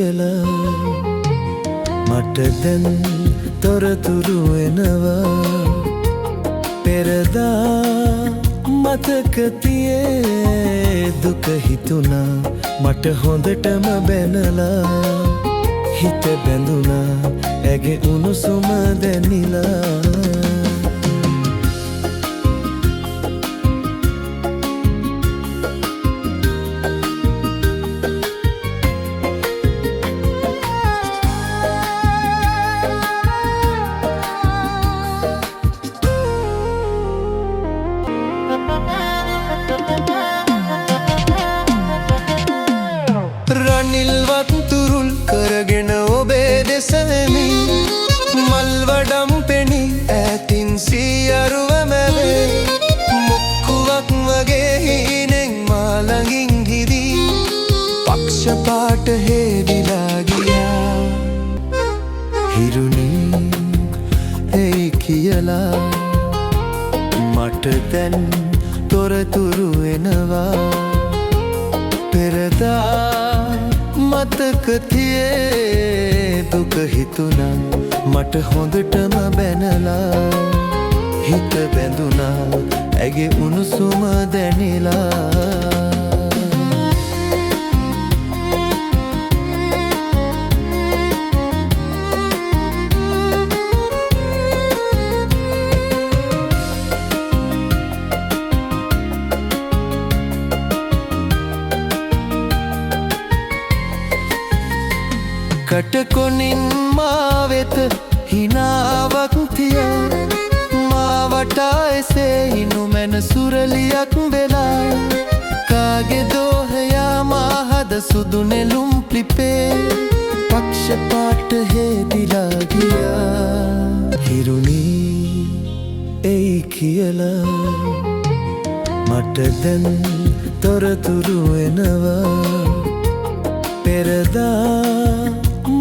කියලා මට දැන් තොරතුරු එනවා පෙරදා මතක තියේ දුක හිතුණා මට හොඳටම බැනලා හිත බැඳුණා ඇගේ උණුසුම දැනිලා රනිල් වතුරුල් කරගෙන ඔබේ දෙසෙමි මල්වඩම් පෙනි ඈතින් සියරුව මැවේ මුක්කුවක් වගේ හීනෙන් මා ළඟින් හිදී පක්ෂපාට හේදිලා ගියා හිරුණි එයි කියලා මට දැන් තොරතුරු එනවා පෙරදා මතක තියේ දුක හිතුණා මට හොඳටම බැනලා හිත බැඳුණා ඇගේ උණුසුම දැනිලා කටකොනින් මා වෙත හිනාවක් තියා මා වටා එසේ හිනුමැන සුරලියක් වෙලා කාගේ දෝහයා මා හද සුදු නෙළුම් ලිපේ පක්ෂපාට හේදිලා ගියා හිරුණි එයි කියලා මට දැන් තොරතුරු එනවා පෙරදා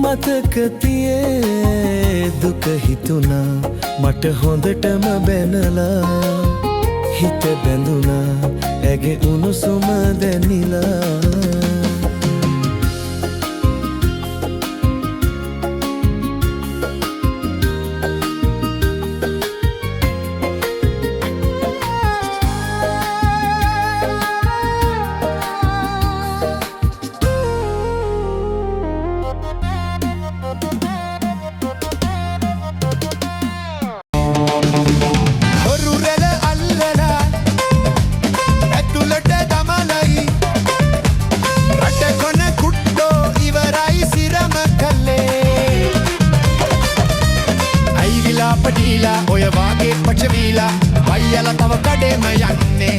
මතක තියේ දුක හිතුණා මට හොඳටම බැනලා හිත බැඳුණා ඇගේ උණුසුම දැනිලා ඔය වාගේ පචවීලා වයියලා තව කඩේම යන්නේ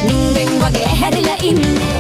නින්දෙන් වගේ හැරිලා ඉන්නේ